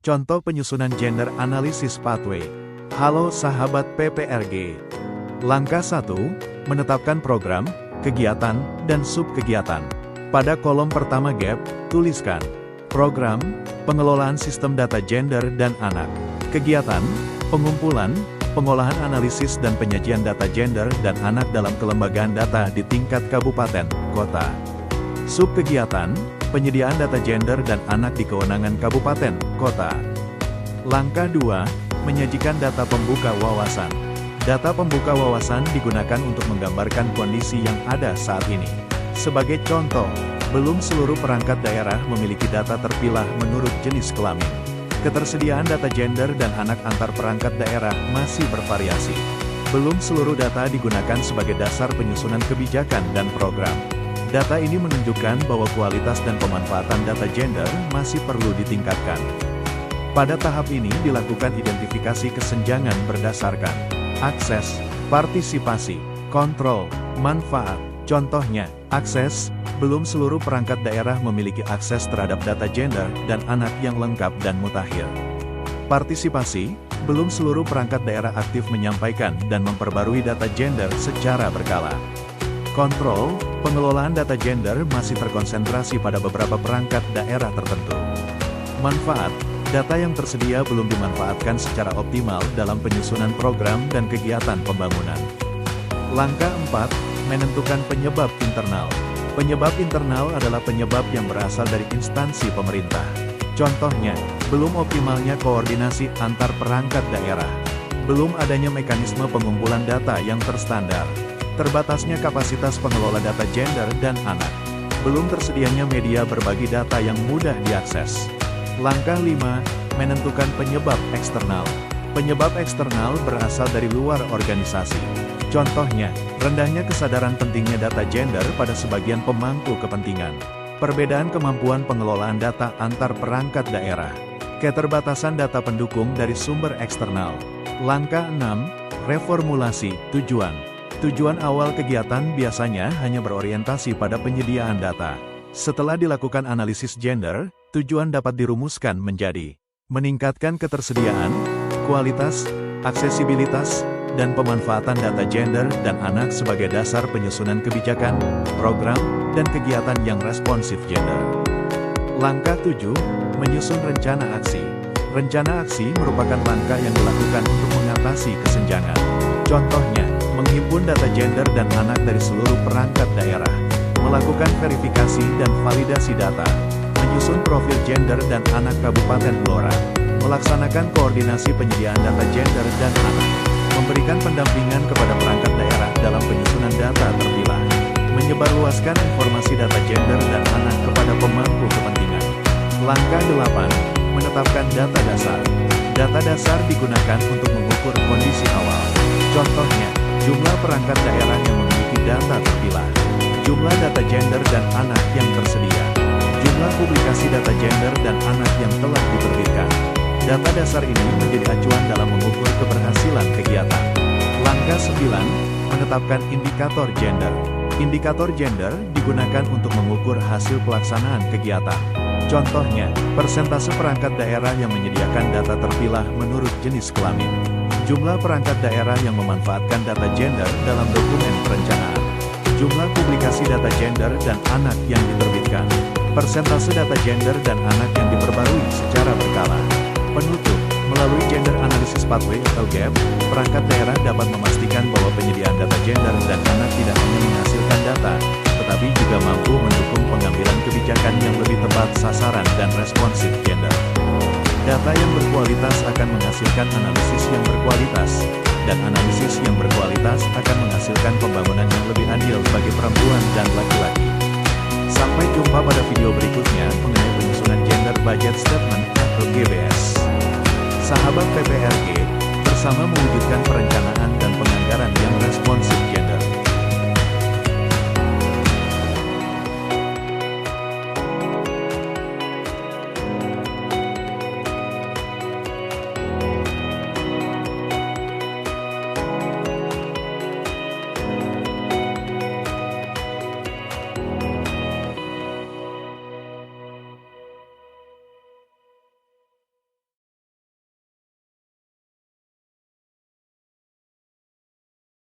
Contoh penyusunan gender analysis pathway. Halo sahabat PPRG. Langkah 1, menetapkan program, kegiatan, dan subkegiatan. Pada kolom pertama gap, tuliskan program, pengelolaan sistem data gender dan anak. Kegiatan, pengumpulan, pengolahan analisis dan penyajian data gender dan anak dalam kelembagaan data di tingkat kabupaten, kota. Subkegiatan, penyediaan data gender dan anak di kewenangan kabupaten, kota. Langkah 2, menyajikan data pembuka wawasan. Data pembuka wawasan digunakan untuk menggambarkan kondisi yang ada saat ini. Sebagai contoh, belum seluruh perangkat daerah memiliki data terpilah menurut jenis kelamin. Ketersediaan data gender dan anak antar perangkat daerah masih bervariasi. Belum seluruh data digunakan sebagai dasar penyusunan kebijakan dan program. Data ini menunjukkan bahwa kualitas dan pemanfaatan data gender masih perlu ditingkatkan. Pada tahap ini dilakukan identifikasi kesenjangan berdasarkan akses, partisipasi, kontrol, manfaat. Contohnya, akses, belum seluruh perangkat daerah memiliki akses terhadap data gender dan anak yang lengkap dan mutakhir. Partisipasi, belum seluruh perangkat daerah aktif menyampaikan dan memperbarui data gender secara berkala. Kontrol, pengelolaan data gender masih terkonsentrasi pada beberapa perangkat daerah tertentu. Manfaat, data yang tersedia belum dimanfaatkan secara optimal dalam penyusunan program dan kegiatan pembangunan. Langkah 4, menentukan penyebab internal. Penyebab internal adalah penyebab yang berasal dari instansi pemerintah. Contohnya, belum optimalnya koordinasi antar perangkat daerah. Belum adanya mekanisme pengumpulan data yang terstandar. Terbatasnya kapasitas pengelola data gender dan anak. Belum tersedianya media berbagi data yang mudah diakses. Langkah 5, menentukan penyebab eksternal. Penyebab eksternal berasal dari luar organisasi. Contohnya, rendahnya kesadaran pentingnya data gender pada sebagian pemangku kepentingan. Perbedaan kemampuan pengelolaan data antar perangkat daerah. Keterbatasan data pendukung dari sumber eksternal. Langkah 6, reformulasi tujuan. Tujuan awal kegiatan biasanya hanya berorientasi pada penyediaan data. Setelah dilakukan analisis gender, tujuan dapat dirumuskan menjadi meningkatkan ketersediaan, kualitas, aksesibilitas, dan pemanfaatan data gender dan anak sebagai dasar penyusunan kebijakan, program, dan kegiatan yang responsif gender. Langkah 7, menyusun rencana aksi. Rencana aksi merupakan langkah yang dilakukan untuk mengatasi kesenjangan. Contohnya, menghimpun data gender dan anak dari seluruh perangkat daerah, melakukan verifikasi dan validasi data, menyusun profil gender dan anak kabupaten Blora, melaksanakan koordinasi penyediaan data gender dan anak, memberikan pendampingan kepada perangkat daerah dalam penyusunan data terpilah, menyebarluaskan informasi data gender dan anak kepada pemangku kepentingan. Langkah 8, menetapkan data dasar. Data dasar digunakan untuk mengukur kondisi awal. Contohnya, jumlah perangkat daerah yang memiliki data terpilah, jumlah data gender dan anak yang tersedia, jumlah publikasi data gender dan anak yang telah diterbitkan. Data dasar ini menjadi acuan dalam mengukur keberhasilan kegiatan. Langkah 9, menetapkan indikator gender. Indikator gender digunakan untuk mengukur hasil pelaksanaan kegiatan. Contohnya, persentase perangkat daerah yang menyediakan data terpilah menurut jenis kelamin, jumlah perangkat daerah yang memanfaatkan data gender dalam dokumen perencanaan, jumlah publikasi data gender dan anak yang diterbitkan, persentase data gender dan anak yang diperbarui secara berkala. Penutup, melalui Gender Analysis Pathway atau GAP, perangkat daerah dapat memastikan bahwa penyediaan data gender dan anak tidak hanya menghasilkan data, tetapi juga mampu mendukung pengambilan kebijakan yang lebih tepat sasaran dan responsif gender. Data yang berkualitas akan menghasilkan analisis yang berkualitas, dan analisis yang berkualitas akan menghasilkan pembangunan yang lebih adil bagi perempuan dan laki-laki. Sampai jumpa pada video berikutnya mengenai penyusunan Gender Budget Statement atau GBS. Sahabat PPRG, bersama mewujudkan perencanaan dan penganggaran yang responsif gender.